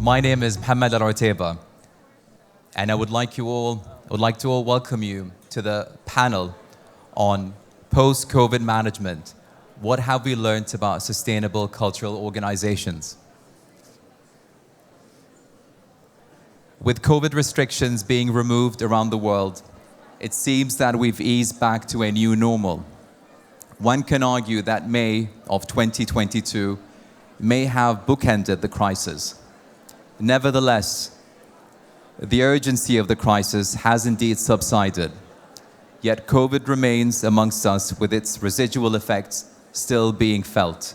My name is Mohammed Al-Orteba, and I would like to all welcome you to the panel on post-COVID management. What have we learned about sustainable cultural organizations? With COVID restrictions being removed around the world, it seems that we've eased back to a new normal. One can argue that May of 2022 may have bookended the crisis. Nevertheless, the urgency of the crisis has indeed subsided, yet COVID remains amongst us with its residual effects still being felt.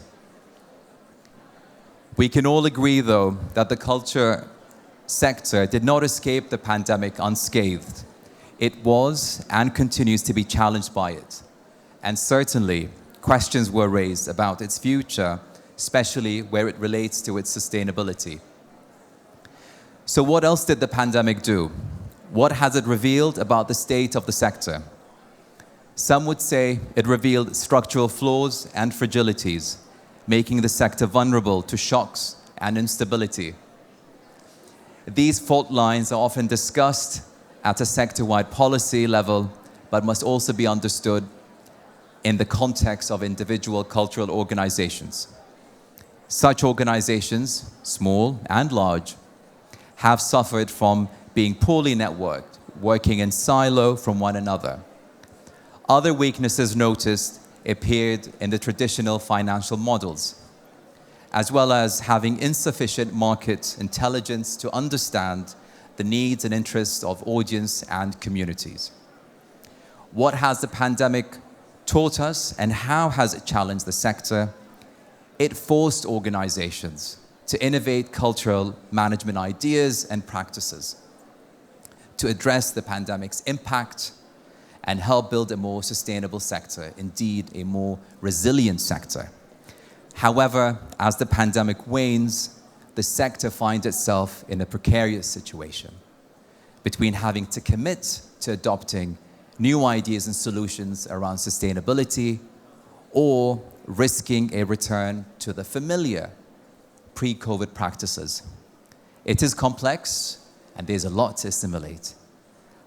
We can all agree, though, that the culture sector did not escape the pandemic unscathed. It was and continues to be challenged by it. And certainly, questions were raised about its future, especially where it relates to its sustainability. So what else did the pandemic do? What has it revealed about the state of the sector? Some would say it revealed structural flaws and fragilities, making the sector vulnerable to shocks and instability. These fault lines are often discussed at a sector-wide policy level, but must also be understood in the context of individual cultural organizations. Such organizations, small and large, have suffered from being poorly networked, working in silo from one another. Other weaknesses noticed appeared in the traditional financial models, as well as having insufficient market intelligence to understand the needs and interests of audience and communities. What has the pandemic taught us and how has it challenged the sector? It forced organizations to innovate cultural management ideas and practices to address the pandemic's impact and help build a more sustainable sector, indeed a more resilient sector. However, as the pandemic wanes, the sector finds itself in a precarious situation between having to commit to adopting new ideas and solutions around sustainability or risking a return to the familiar pre-COVID practices. It is complex and there's a lot to assimilate.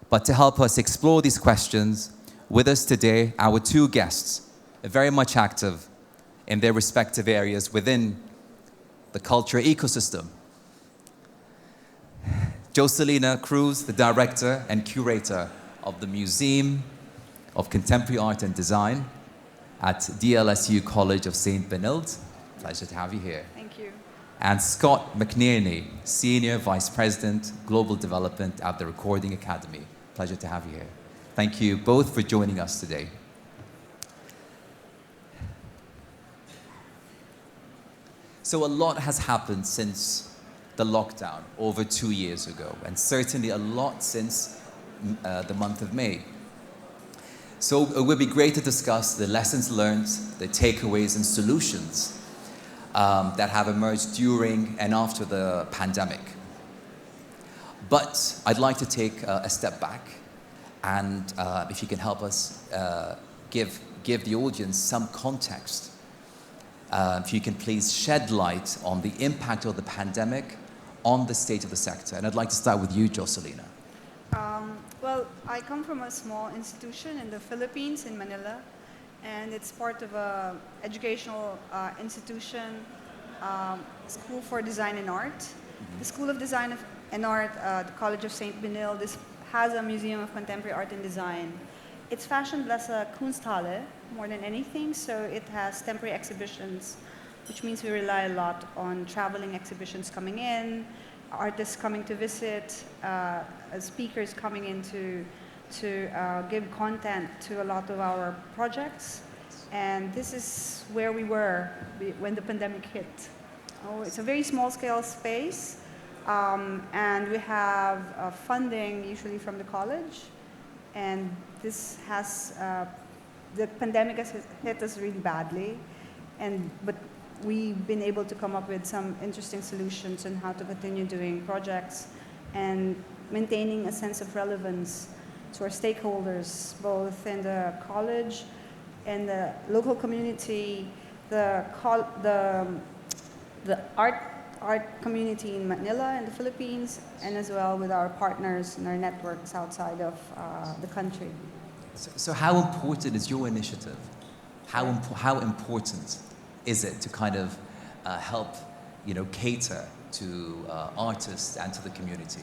But to help us explore these questions, with us today, our two guests are very much active in their respective areas within the culture ecosystem. Jocelina Cruz, the director and curator of the Museum of Contemporary Art and Design at DLSU College of St. Benilde. Pleasure to have you here. Thank you. And Scott McNerney, Senior Vice President, Global Development at the Recording Academy. Pleasure to have you here. Thank you both for joining us today. So a lot has happened since the lockdown over 2 years ago, and certainly a lot since the month of May. So it would be great to discuss the lessons learned, the takeaways and solutions that have emerged during and after the pandemic. But I'd like to take a step back and if you can help us give the audience some context. If you can please shed light on the impact of the pandemic on the state of the sector. And I'd like to start with you, Jocelina. Well, I come from a small institution in the Philippines, in Manila, and it's part of an educational institution, School for Design and Art. Mm-hmm. The School of Design and Art, the College of St. Benilde, this has a Museum of Contemporary Art and Design. It's fashioned as a Kunsthalle more than anything, so it has temporary exhibitions, which means we rely a lot on traveling exhibitions coming in, artists coming to visit, speakers coming in to give content to a lot of our projects. And this is where we were when the pandemic hit. Oh, it's a very small scale space, and we have funding usually from the college. And this has, the pandemic has hit us really badly, but we've been able to come up with some interesting solutions on how to continue doing projects and maintaining a sense of relevance to our stakeholders, both in the college and the local community, the art art community in Manila in the Philippines, and as well with our partners and our networks outside of the country. So how important is your initiative? How important is it to kind of help, cater to artists and to the community?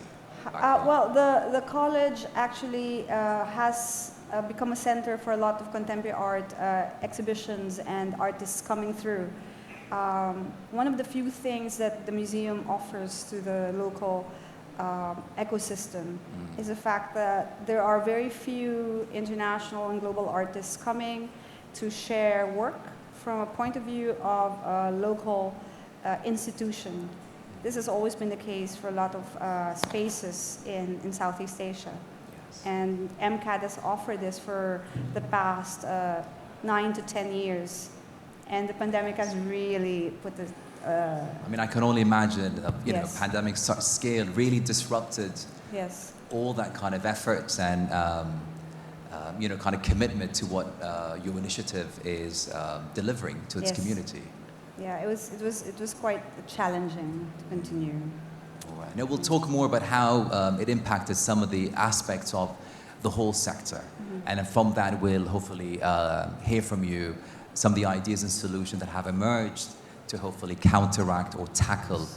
Well, the college actually has become a center for a lot of contemporary art exhibitions and artists coming through. One of the few things that the museum offers to the local ecosystem is the fact that there are very few international and global artists coming to share work from a point of view of a local institution. This has always been the case for a lot of spaces in Southeast Asia. Yes. And MCAD has offered this for the past 9 to 10 years. And the pandemic has really put the... I can only imagine, Yes. pandemic scale really disrupted Yes. all that kind of effort and, kind of commitment to what your initiative is delivering to its Yes. community. Yeah, it was quite challenging to continue. All right. Now we'll talk more about how it impacted some of the aspects of the whole sector. And from that, we'll hopefully hear from you some of the ideas and solutions that have emerged to hopefully counteract or tackle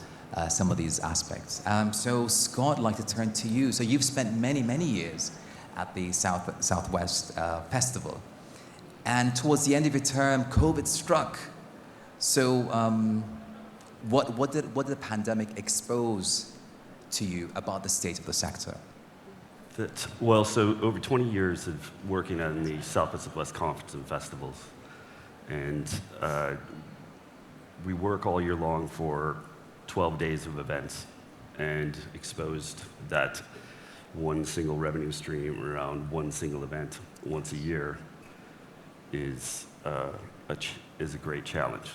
some of these aspects. So Scott, I'd like to turn to you. So you've spent many, many years at the Southwest Festival. And towards the end of your term, COVID struck. So what did the pandemic expose to you about the state of the sector? So over 20 years of working on the Southwest Conference and Festivals. And we work all year long for 12 days of events, and exposed that one single revenue stream around one single event once a year is a great challenge.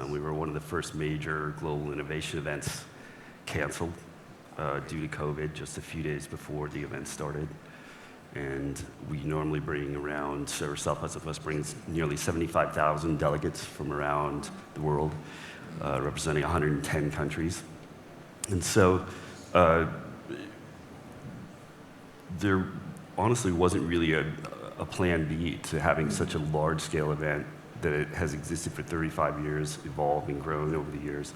We were one of the first major global innovation events canceled due to COVID just a few days before the event started. And we normally bring around, so Southwest brings nearly 75,000 delegates from around the world, representing 110 countries. And so there honestly wasn't really a plan B to having such a large-scale event that it has existed for 35 years, evolved and grown over the years,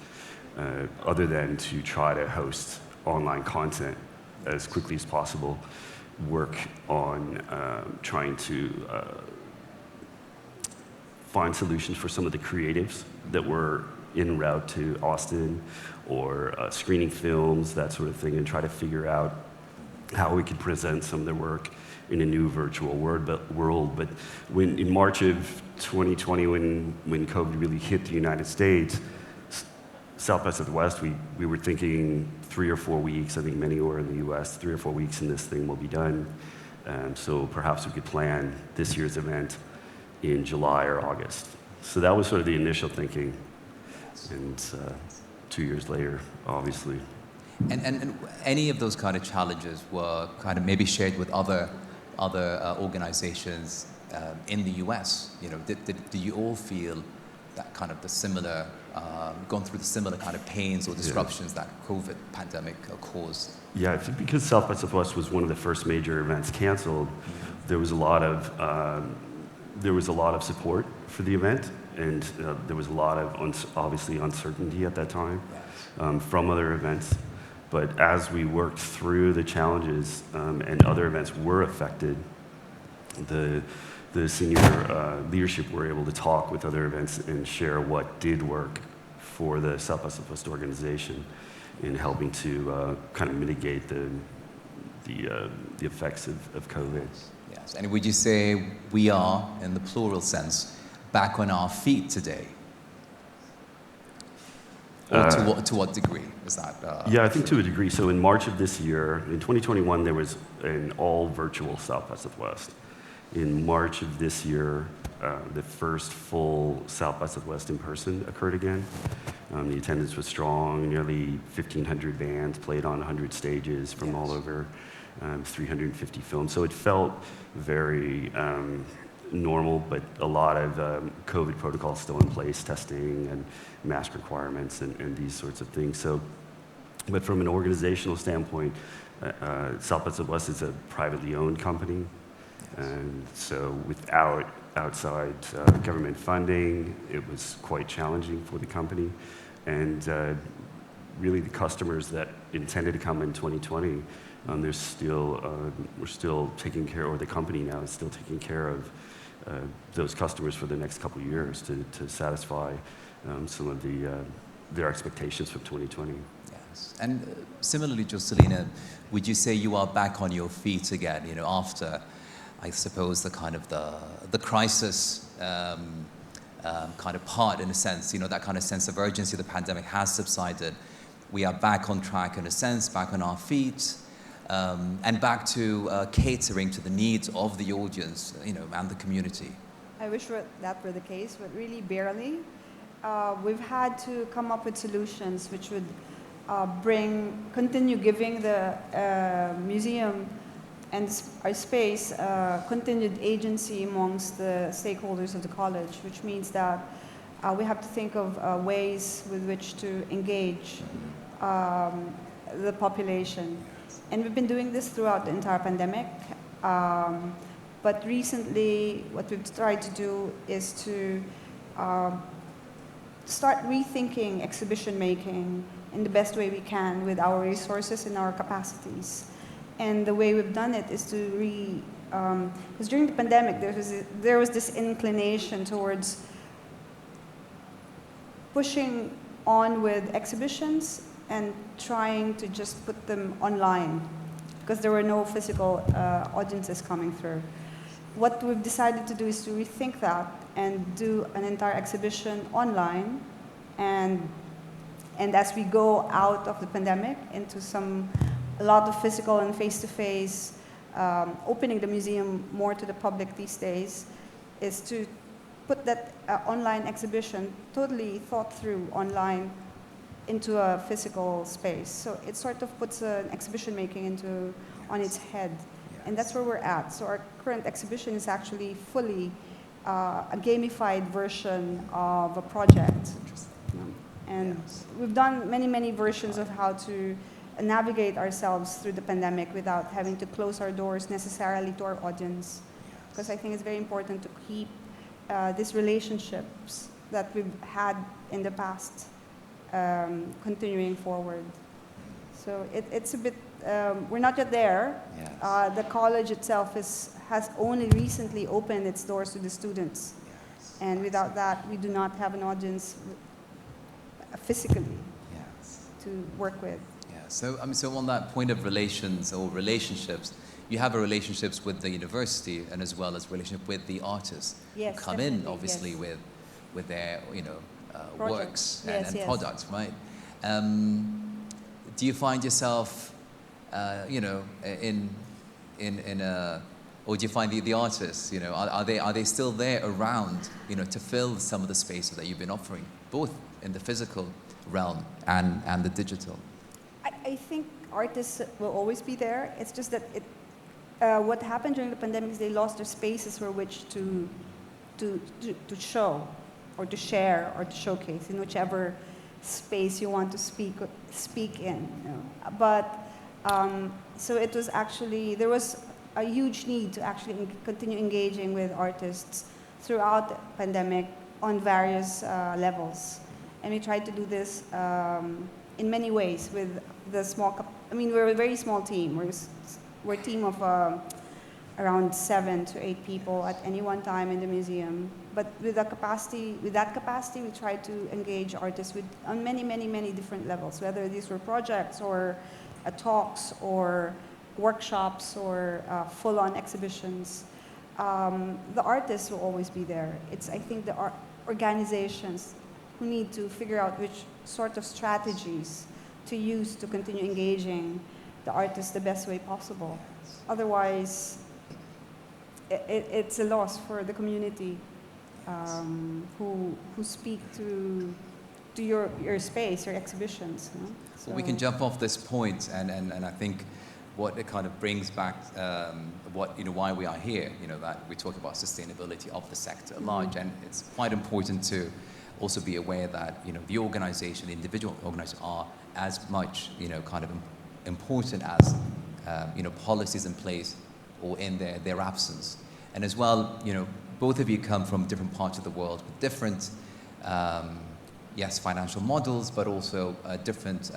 other than to try to host online content as quickly as possible, work on trying to find solutions for some of the creatives that were en route to Austin, or screening films, that sort of thing, and try to figure out how we could present some of their work in a new virtual world. But when in March of 2020, when COVID really hit the United States, Southwest, we were thinking 3 or 4 weeks. I think many were in the US, 3 or 4 weeks and this thing will be done. So perhaps we could plan this year's event in July or August. So that was sort of the initial thinking. And 2 years later, obviously. And any of those kind of challenges were kind of maybe shared with other organizations in the US? Do you all feel that kind of the similar, gone through the similar kind of pains or disruptions that COVID pandemic caused? Yeah, I think because Southwest was one of the first major events canceled, there was a lot of support for the event, and there was a lot of obviously uncertainty at that time from other events. But as we worked through the challenges and other events were affected, the senior leadership were able to talk with other events and share what did work for the Southwest organization in helping to kind of mitigate the effects of COVID. Yes, and would you say we are, in the plural sense, back on our feet today? Or to what degree is that? Yeah, I think to a degree. So in March of this year, in 2021, there was an all-virtual Southwest. In March of this year, the first full Southwest in person occurred again. The attendance was strong. Nearly 1,500 bands played on 100 stages from all over, 350 films. So it felt very normal, but a lot of COVID protocols still in place, testing and mask requirements and these sorts of things. So, but from an organizational standpoint, South by Southwest is a privately owned company. And so without outside government funding, it was quite challenging for the company. And really the customers that intended to come in 2020, we're still taking care, or the company now is still taking care of those customers for the next couple of years to satisfy some of their expectations from 2020. Yes. And similarly, Jocelina, would you say you are back on your feet again, after, I suppose, the kind of the crisis kind of part, in a sense, that kind of sense of urgency, the pandemic has subsided. We are back on track, in a sense, back on our feet, and back to catering to the needs of the audience, and the community. I wish that were the case, but really barely. We've had to come up with solutions which would continue giving the museum and our space continued agency amongst the stakeholders of the college, which means that we have to think of ways with which to engage the population. And we've been doing this throughout the entire pandemic. But recently, what we've tried to do is to start rethinking exhibition making in the best way we can with our resources and our capacities. And the way we've done it is to because during the pandemic, there was this inclination towards pushing on with exhibitions and trying to just put them online because there were no physical audiences coming through. What we've decided to do is to rethink that and do an entire exhibition online, and as we go out of the pandemic into a lot of physical and face-to-face, opening the museum more to the public these days, is to put that online exhibition, totally thought through online, into a physical space. So it sort of puts an exhibition making on its head. Yes. And that's where we're at. So our current exhibition is actually fully a gamified version of a project. And yes, we've done many, many versions of how to navigate ourselves through the pandemic without having to close our doors necessarily to our audience. Because I think it's very important to keep these relationships that we've had in the past continuing forward. So it's a bit, we're not yet there. Yes. The college itself has only recently opened its doors to the students. Yes. And without that, we do not have an audience physically, yes, to work with. Yeah. So, so on that point of relations or relationships, you have a relationships with the university and as well as relationship with the artists, yes, who come in, obviously, yes, with their, works and, yes, products, right? Do you find yourself, or do you find the artists, are they still there around, to fill some of the spaces that you've been offering, both in the physical realm and the digital? I think artists will always be there. It's just that what happened during the pandemic is they lost their spaces for which to show, or to share, or to showcase in whichever space you want to speak in. But so it was actually, there was a huge need to actually continue engaging with artists throughout the pandemic on various levels. And we tried to do this in many ways with the small, we're a very small team. We're a team of around 7 to 8 people at any one time in the museum. But with that capacity, we tried to engage artists on many, many, many different levels, whether these were projects or talks or workshops or full-on exhibitions. The artists will always be there. It's, I think, the organizations who need to figure out which sort of strategies to use to continue engaging the artists the best way possible. Otherwise, it's a loss for the community who speak to your space, your exhibitions. So. Well, we can jump off this point, and I think what it kind of brings back, why we are here, that we talk about sustainability of the sector at large. And it's quite important to also be aware that, the organization, the individual organizations are as much, kind of important as, policies in place or in their absence. And as well, both of you come from different parts of the world with different, yes, financial models, but also different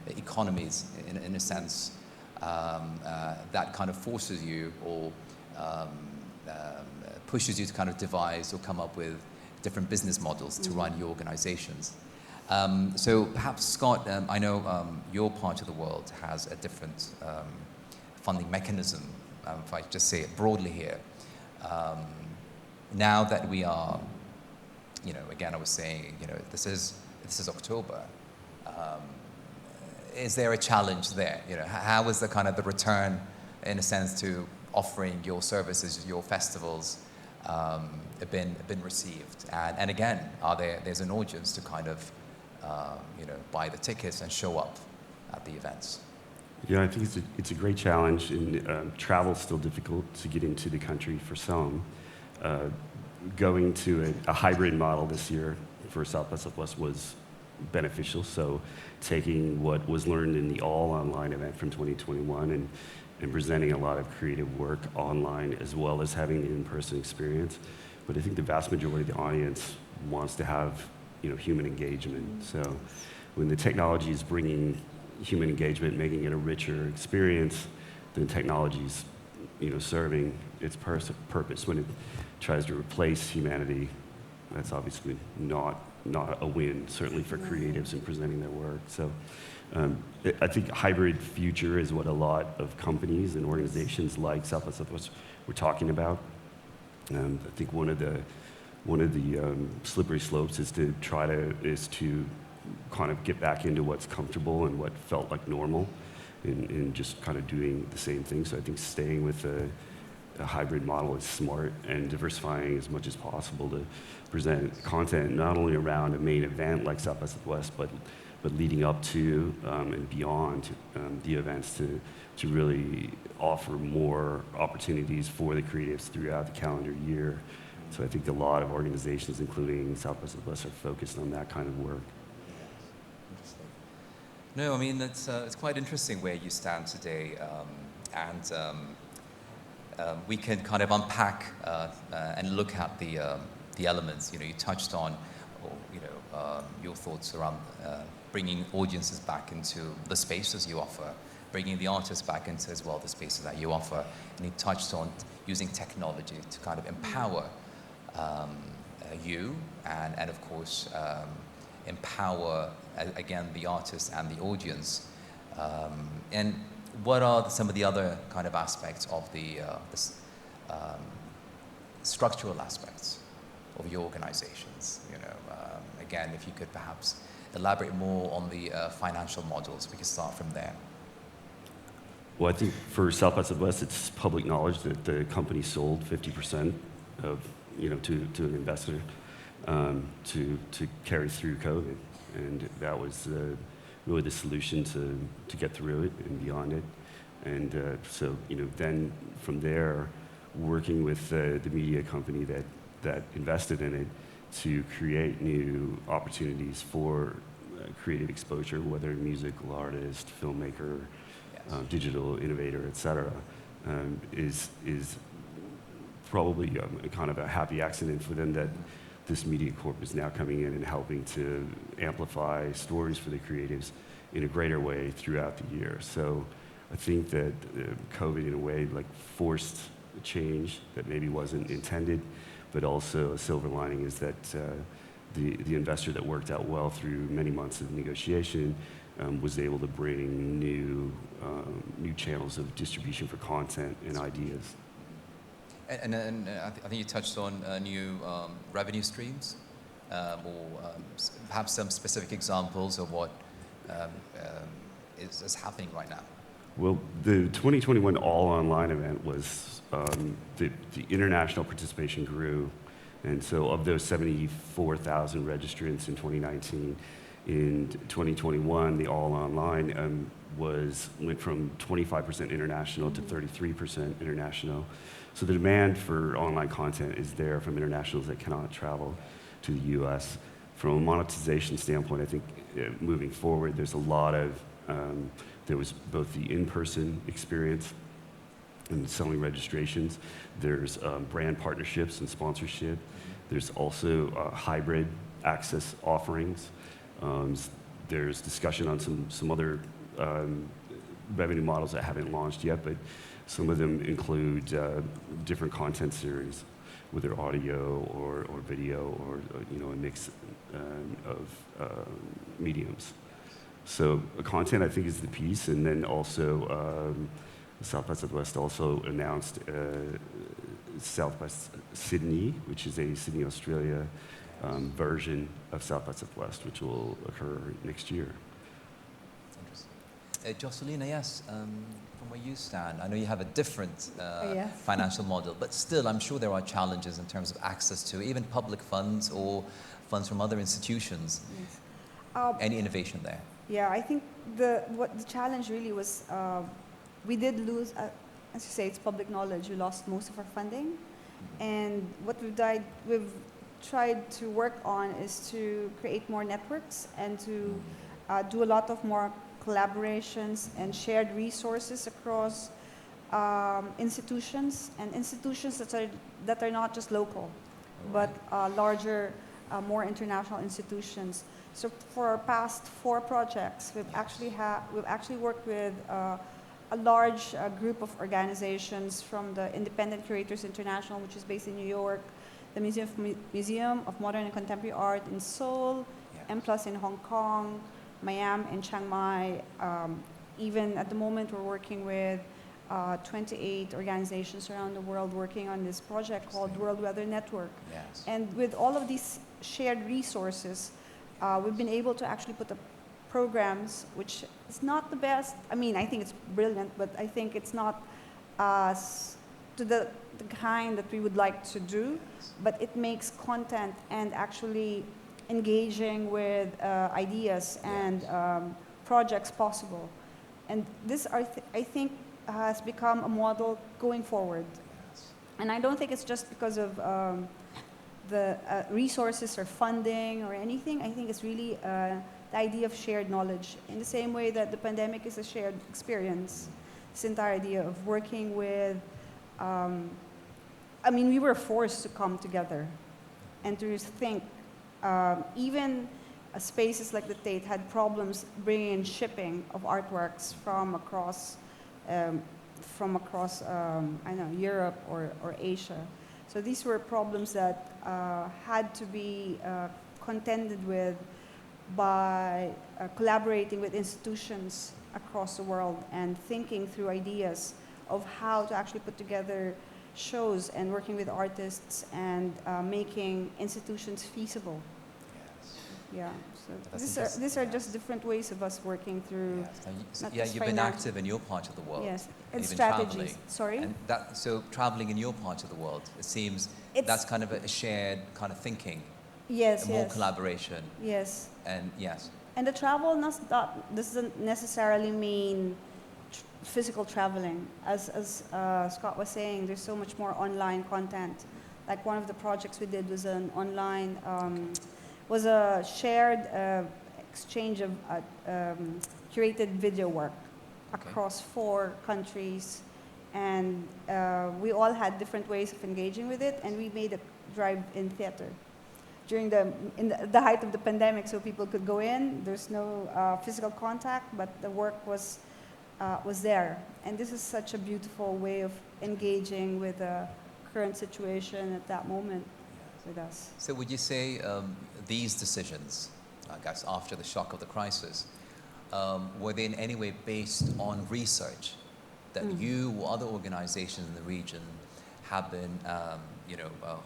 economies in a sense. That kind of forces you or pushes you to kind of devise or come up with different business models to run your organizations. So perhaps, Scott, I know your part of the world has a different funding mechanism, if I just say it broadly here. Now that we are, again, I was saying, this is October. Is there a challenge there? How is the kind of the return, in a sense, to offering your services, your festivals, been received? And again, there's an audience to kind of, buy the tickets and show up at the events? Yeah, I think it's a great challenge, and travel's still difficult to get into the country for some. Going to a hybrid model this year for South by Southwest was beneficial. So taking what was learned in the all-online event from 2021 and presenting a lot of creative work online, as well as having the in-person experience. But I think the vast majority of the audience wants to have, human engagement. So when the technology is bringing human engagement, making it a richer experience, then technology's, serving its purpose. When it tries to replace humanity, that's obviously not a win, certainly for creatives in presenting their work. So I think hybrid future is what a lot of companies and organizations like South by Southwest were talking about. I think one of the slippery slopes is to kind of get back into what's comfortable and what felt like normal, and just kind of doing the same thing. So I think staying with a hybrid model is smart, and diversifying as much as possible to present content not only around a main event like South by Southwest, but leading up to and beyond the events to really offer more opportunities for the creatives throughout the calendar year. So I think a lot of organizations, including South by Southwest, are focused on that kind of work. Interesting. No, I mean, it's quite interesting where you stand today, and we can kind of unpack and look at the elements. You touched on, your thoughts around bringing audiences back into the spaces you offer, bringing the artists back into as well the spaces that you offer, and you touched on using technology to kind of empower you and of course empower again the artists and the audience. And what are some of the other kind of aspects of the structural aspects of your organizations? Again, if you could perhaps elaborate more on the financial models, we could start from there. Well, I think for South by Southwest, it's public knowledge that the company sold 50% of, to an investor to carry through COVID, and that was really the solution to get through it and beyond it. And so, then from there, working with the media company that invested in it to create new opportunities for creative exposure, whether musical artist, filmmaker, digital innovator, et cetera, is probably kind of a happy accident for them that this media corp is now coming in and helping to amplify stories for the creatives in a greater way throughout the year. So I think that COVID, in a way, forced a change that maybe wasn't intended, but also a silver lining is that the investor that worked out well through many months of negotiation was able to bring new channels of distribution for content and ideas. And I think you touched on new revenue streams, or perhaps some specific examples of what is happening right now. Well, the 2021 all-online event was, the international participation grew, and so of those 74,000 registrants in 2019, In 2021, the all online went from 25% international to 33% international. So the demand for online content is there from internationals that cannot travel to the US. From a monetization standpoint, I think moving forward, there's a lot of, there was both the in-person experience and selling registrations. There's brand partnerships and sponsorship. There's also hybrid access offerings. There's discussion on some other revenue models that haven't launched yet, but some of them include different content series, whether audio or video or a mix of mediums. So content, I think, is the piece, and then also South by Southwest also announced South by Sydney, which is a Sydney, Australia version of South by Southwest, which will occur next year. Jocelyn, yes, from where you stand, I know you have a different Yes. financial model, but still I'm sure there are challenges in terms of access to even public funds or funds from other institutions. Yes. Any innovation there? Yeah, I think the challenge really was we did lose, as you say, it's public knowledge, we lost most of our funding. And what we've tried to work on is to create more networks and to do a lot of more collaborations and shared resources across institutions, and institutions that are not just local, but larger, more international institutions. So for our past 4 projects, we've actually worked with a large group of organizations, from the Independent Curators International, which is based in New York, the Museum of Modern and Contemporary Art in Seoul, M+ in Hong Kong, Miami and Chiang Mai. Even at the moment, we're working with 28 organizations around the world working on this project called World Weather Network. Yes. And with all of these shared resources, we've been able to actually put up programs, which is not the best. I mean, I think it's brilliant, but I think it's not to the kind that we would like to do, but it makes content and actually engaging with ideas and projects possible. And this, I think, has become a model going forward. And I don't think it's just because of the resources or funding or anything. I think it's really the idea of shared knowledge, in the same way that the pandemic is a shared experience. This entire idea of working with, I mean, we were forced to come together and to think. Even spaces like the Tate had problems bringing in shipping of artworks from across I know, Europe or Asia. So these were problems that had to be contended with by collaborating with institutions across the world and thinking through ideas of how to actually put together shows and working with artists and making institutions feasible. Yeah, so these are just different ways of us working through. Yes. You've been active in your part of the world. Yes, and even strategies. Traveling. Sorry? And so traveling in your part of the world, it seems that's kind of a shared kind of thinking. Yes, more collaboration. Yes. And yes. And the travel doesn't necessarily mean physical traveling. As Scott was saying, there's so much more online content. Like one of the projects we did was an online, was a shared exchange of curated video work across 4 countries. And we all had different ways of engaging with it, and we made a drive-in theater. During the height of the pandemic, so people could go in. There's no physical contact, but the work was there. And this is such a beautiful way of engaging with the current situation at that moment with us. So would you say these decisions, I guess after the shock of the crisis, were they in any way based on research that you or other organizations in the region have been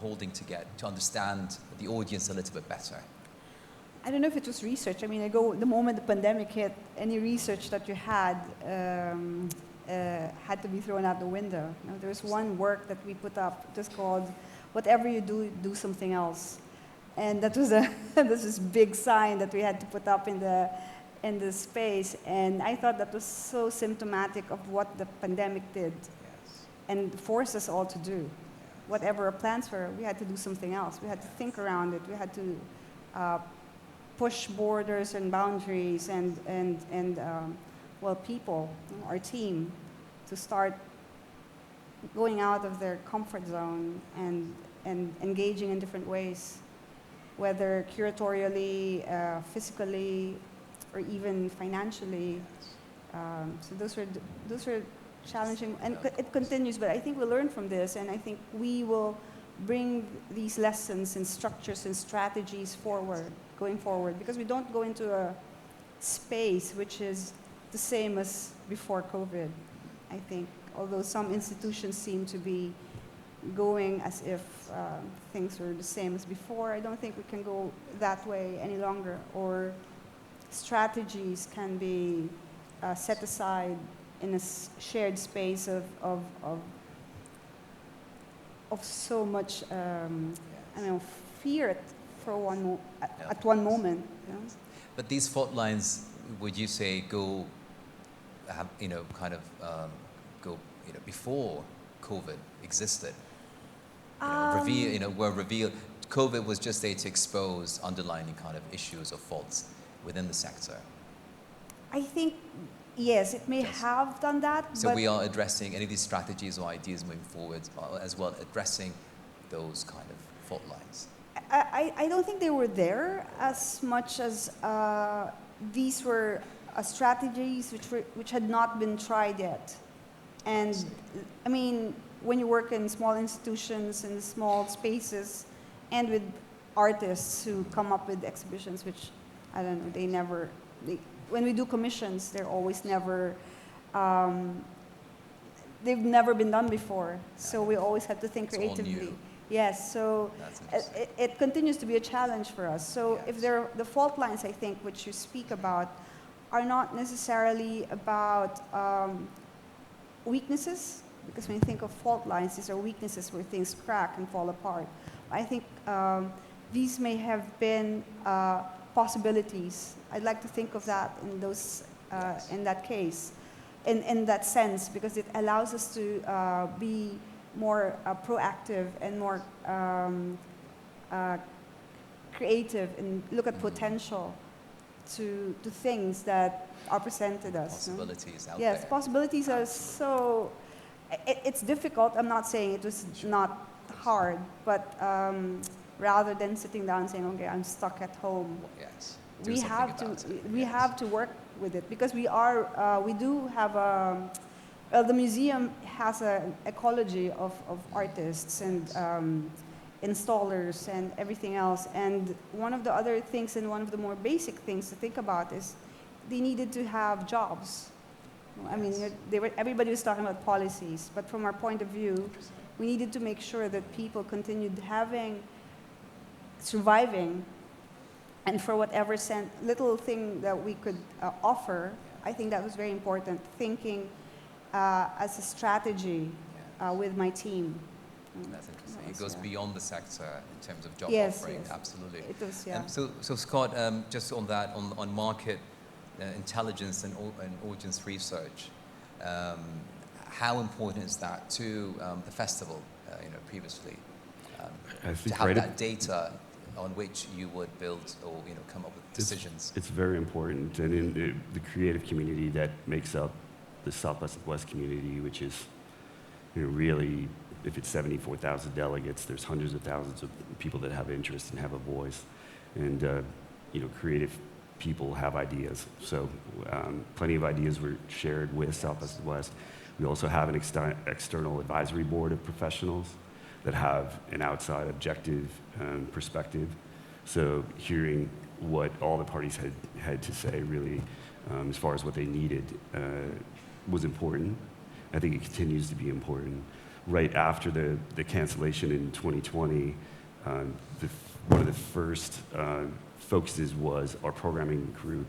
holding to understand the audience a little bit better? I don't know if it was research. I mean, the moment the pandemic hit, any research that you had to be thrown out the window. There was one work that we put up just called "Whatever You Do, Do Something Else," and that was this big sign that we had to put up in the space. And I thought that was so symptomatic of what the pandemic did and forced us all to do. Whatever our plans were, we had to do something else. We had to think around it. We had to push borders and boundaries and well, people, our team, to start going out of their comfort zone and engaging in different ways, whether curatorially, physically, or even financially. So those were challenging, and it continues, but I think we'll learn from this, and I think we will bring these lessons and structures and strategies going forward, because we don't go into a space which is the same as before COVID, I think, although some institutions seem to be going as if things were the same as before. I don't think we can go that way any longer, or strategies can be set aside in a shared space of so much fear at one moment. You know? But these fault lines, would you say, go before COVID existed? Were revealed. COVID was just there to expose underlying kind of issues or faults within the sector. I think, yes, it may have done that. So we are addressing any of these strategies or ideas moving forward, as well addressing those kind of fault lines. I don't think they were there as much as these were strategies which had not been tried yet. And I mean, when you work in small institutions and small spaces, and with artists who come up with exhibitions, which I don't know, when we do commissions, they're always never, they've never been done before. So we always have to think creatively. All new. Yes, so it continues to be a challenge for us. So if the fault lines, I think, which you speak about, are not necessarily about weaknesses, because when you think of fault lines, these are weaknesses where things crack and fall apart. I think these may have been possibilities. I'd like to think of that in those, in that case, in that sense, because it allows us to be more proactive and more creative and look at potential to things that are presented us. Possibilities out there. Yes, possibilities are so, it's difficult. I'm not saying it was not hard, but rather than sitting down and saying, okay, I'm stuck at home. Yes. We have to work with it, because we do have well, the museum has an ecology of artists and installers and everything else. And one of the other things, and one of the more basic things to think about, is they needed to have jobs. I mean, everybody was talking about policies, but from our point of view, we needed to make sure that people continued surviving, and for whatever little thing that we could offer, I think that was very important, thinking as a strategy with my team. That's interesting. It goes beyond the sector in terms of job offering. Yes. Absolutely. It does, yeah. So Scott, just on that, on market intelligence and audience research, how important is that to the festival? Previously, to have that data on which you would build or come up with decisions. It's very important, and in the creative community that makes up the Southwest and West community, which is really, if it's 74,000 delegates, there's hundreds of thousands of people that have interest and have a voice, and creative people have ideas. So plenty of ideas were shared with Southwest and West. We also have an external advisory board of professionals that have an outside objective perspective. So hearing what all the parties had to say, really, as far as what they needed, was important. I think it continues to be important. Right after the cancellation in 2020, one of the first focuses was our programming group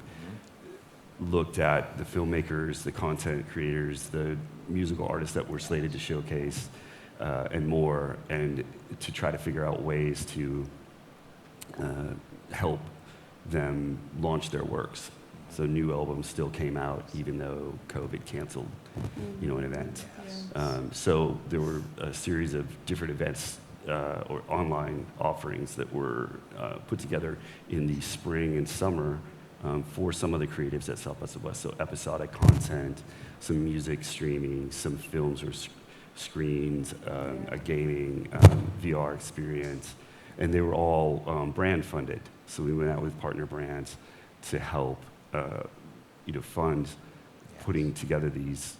looked at the filmmakers, the content creators, the musical artists that were slated to showcase, and more, and to try to figure out ways to help them launch their works. So new albums still came out even though COVID canceled, an event. So there were a series of different events or online offerings that were put together in the spring and summer for some of the creatives at South by Southwest. So episodic content, some music streaming, some films or screens, a gaming, VR experience, and they were all brand funded. So we went out with partner brands to help fund putting together these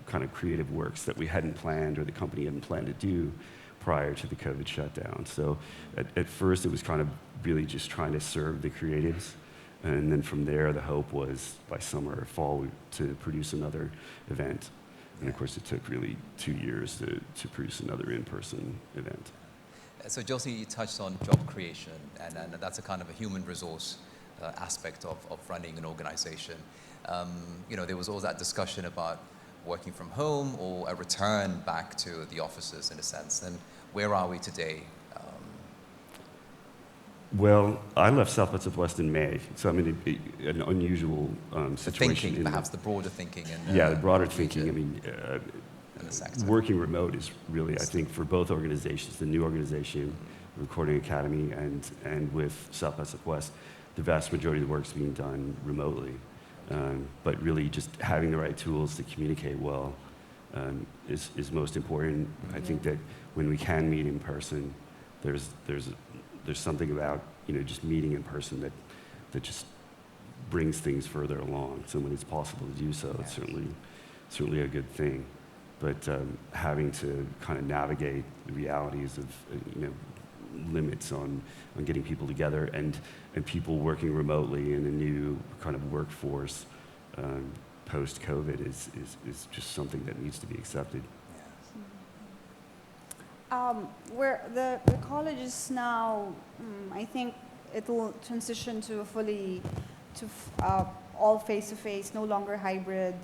kind of creative works that we hadn't planned or the company hadn't planned to do prior to the COVID shutdown. So at first it was kind of really just trying to serve the creatives. And then from there, the hope was by summer or fall to produce another event. And of course, it took really 2 years to produce another in-person event. So Josie, you touched on job creation, and that's a kind of a human resource aspect of running an organization. There was always that discussion about working from home or a return back to the offices in a sense. And where are we today? Well, I left South by Southwest in May, so I'm in an unusual situation. The thinking, perhaps the broader thinking. The broader thinking. I mean, in the sector. Working remote is really, I think, for both organizations, the new organization, Recording Academy, and with South by Southwest, the vast majority of the work is being done remotely. But really just having the right tools to communicate well is most important. I think that when we can meet in person, there's something about just meeting in person that just brings things further along. So when it's possible to do so, it's certainly a good thing. But having to kind of navigate the realities of limits on getting people together and people working remotely in a new kind of workforce post-COVID is just something that needs to be accepted. Where the college is now, I think it will transition to all face-to-face, no longer hybrid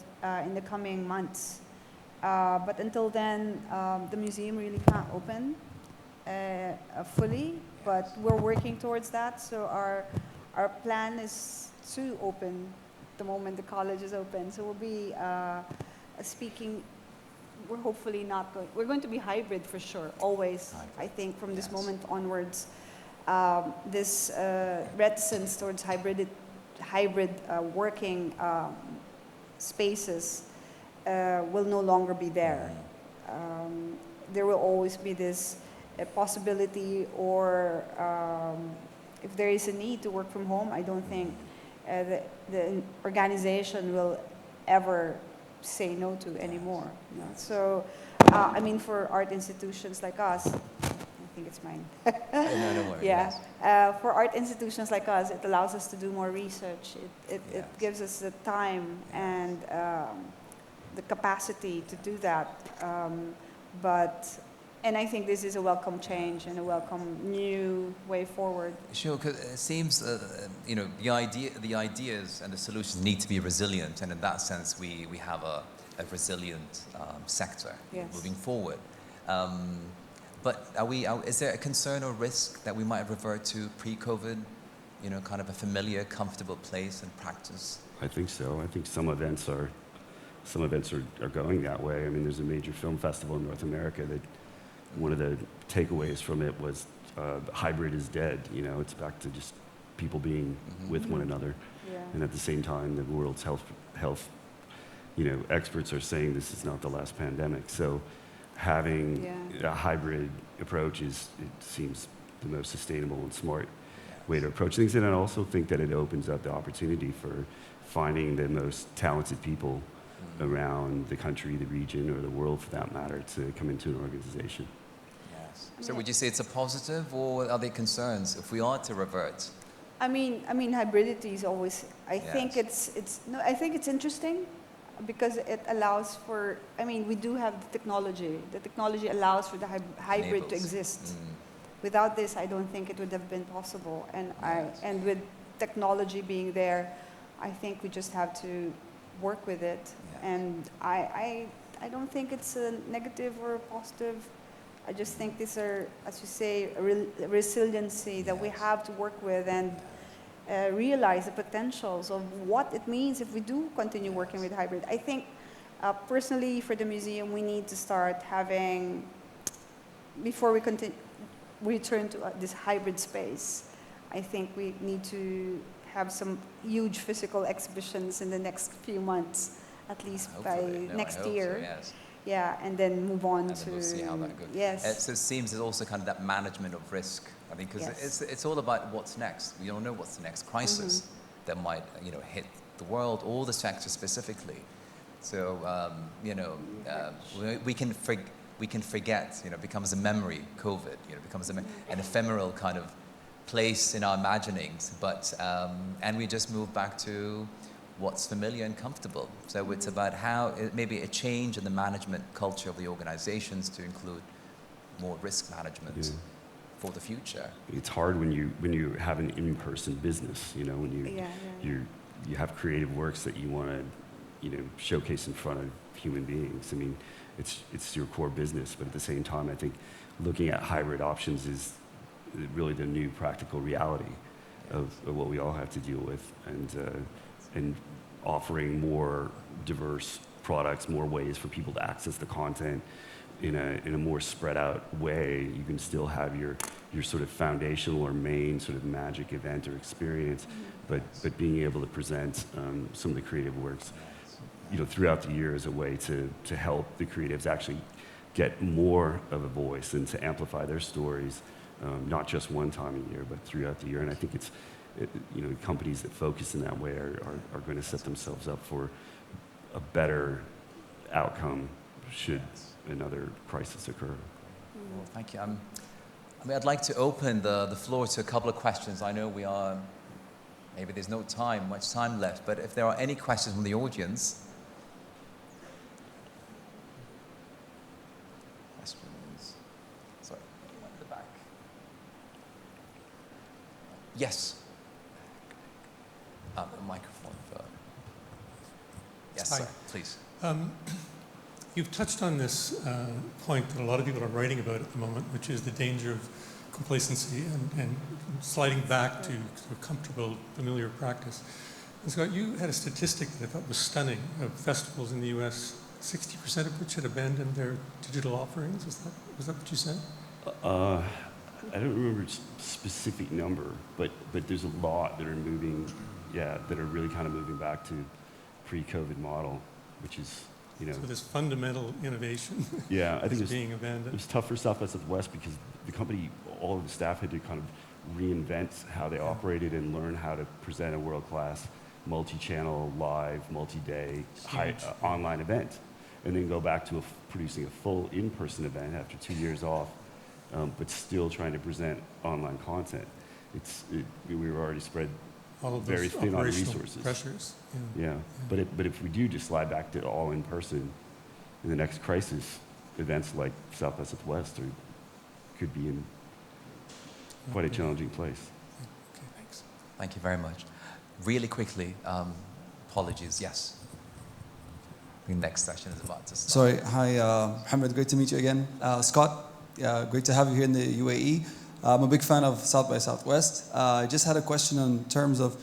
in the coming months. But until then, the museum really can't open fully, but we're working towards that. So our plan is to open the moment the college is open. So we'll be speaking. We're hopefully not going. We're going to be hybrid for sure, always. I think from this moment onwards, this reticence towards hybrid working spaces will no longer be there. There will always be this possibility, or if there is a need to work from home, I don't think the organization will ever say no to anymore. So, I mean, for art institutions like us, I think it's mine. No, don't worry. For art institutions like us, it allows us to do more research. It gives us the time and the capacity to do that. And I think this is a welcome change and a welcome new way forward. Sure, because it seems, the ideas and the solutions need to be resilient, and in that sense, we have a resilient sector moving forward. But is there a concern or risk that we might revert to pre-COVID, kind of a familiar, comfortable place and practice? I think so. I think some events are going that way. I mean, there's a major film festival in North America that one of the takeaways from it was hybrid is dead. It's back to just people being with one another. And at the same time, the world's health experts are saying this is not the last pandemic. So having a hybrid approach it seems the most sustainable and smart way to approach things. And I also think that it opens up the opportunity for finding the most talented people around the country, the region, or the world for that matter, to come into an organization. Yes. So would you say it's a positive, or are there concerns if we are to revert? I mean, hybridity is always. I think it's interesting because it allows for. I mean, we do have the technology. The technology allows for the hybrid to exist. Without this, I don't think it would have been possible. And with technology being there, I think we just have to work with it. And I don't think it's a negative or a positive I just think these are, as you say, resiliency that we have to work with and realize the potentials of what it means if we do continue working with hybrid. I think personally for the museum, we need to start having, before we return to this hybrid space, I think we need to have some huge physical exhibitions in the next few months, at least by next year. So, yes. Yeah, and then move on and to. Then we'll see how that goes. Yes. So it seems there's also kind of that management of risk. I mean, because Yes. it's all about what's next. We don't know what's the next crisis that might hit the world or the sector specifically. So we can forget. It becomes a memory. COVID. Becomes an ephemeral kind of place in our imaginings. But and we just move back to what's familiar and comfortable. So it's about how maybe a change in the management culture of the organizations to include more risk management for the future. It's hard when you have an in-person business, when you have creative works that you want to showcase in front of human beings. I mean, it's your core business, but at the same time, I think looking at hybrid options is really the new practical reality of what we all have to deal with, and offering more diverse products, more ways for people to access the content in a more spread out way. You can still have your sort of foundational or main sort of magic event or experience, but being able to present some of the creative works throughout the year as a way to help the creatives actually get more of a voice and to amplify their stories, not just one time a year, but throughout the year. And I think companies that focus in that way are going to set themselves up for a better outcome should another crisis occur. Well, thank you. I'd like to open the floor to a couple of questions. I know maybe there's no much time left, but if there are any questions from the audience. Questions? Sorry, at the back. Yes. A microphone for. Yes, Hi. sir, please. You've touched on this point that a lot of people are writing about at the moment, which is the danger of complacency and sliding back to sort of comfortable, familiar practice. And Scott, you had a statistic that I thought was stunning of festivals in the US, 60% of which had abandoned their digital offerings. Was that what you said? I don't remember a specific number, but there's a lot that are moving, that are really kind of moving back to pre-COVID model, which is, So this fundamental innovation I think is being abandoned. It was tough for South by Southwest because the company, all of the staff had to kind of reinvent how they operated and learn how to present a world-class multi-channel, live, multi-day, online event, and then go back to producing a full in-person event after 2 years off, but still trying to present online content. We were already spread all of very those thin on operational resources. pressures. Yeah. But if we do just slide back to all in person in the next crisis, events like South by Southwest could be in quite a challenging place. Okay, thanks. Thank you very much. Really quickly, apologies, yes. The next session is about to start. Sorry, hi, Mohammed, great to meet you again. Scott, great to have you here in the UAE. I'm a big fan of South by Southwest. I just had a question in terms of,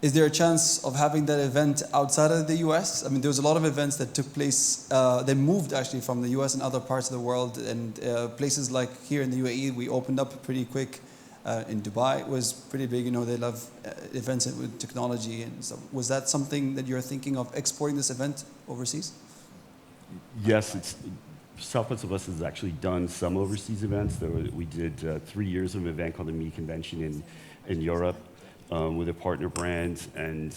is there a chance of having that event outside of the US? I mean, there was a lot of events that took place, they moved actually from the US and other parts of the world, and places like here in the UAE, we opened up pretty quick. In Dubai, it was pretty big, they love events with technology. And so was that something that you're thinking of exporting this event overseas? Yes, South by Southwest has actually done some overseas events. We did 3 years of an event called the Me Convention in Europe with a partner brand, and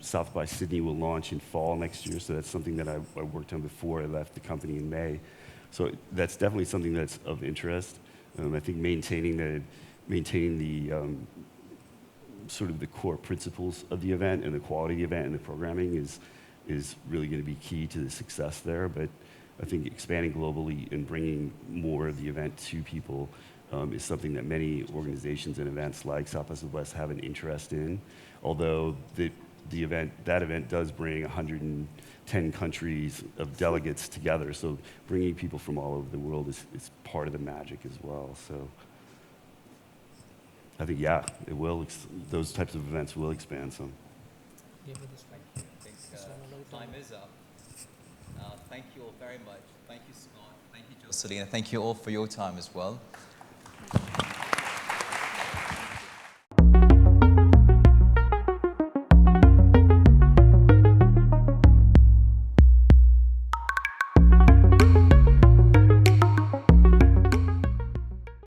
South by Sydney will launch in fall next year. So that's something that I worked on before I left the company in May. So that's definitely something that's of interest. I think maintaining the sort of the core principles of the event and the quality of the event and the programming is really going to be key to the success there. But I think expanding globally and bringing more of the event to people is something that many organizations and events like South by Southwest have an interest in. Although that event does bring 110 countries of delegates together. So bringing people from all over the world is part of the magic as well. So I think, yeah, it will. Those types of events will expand some. I think time is up. Thank you all very much. Thank you, Scott. Thank you, Jocelyn. Thank you all for your time as well.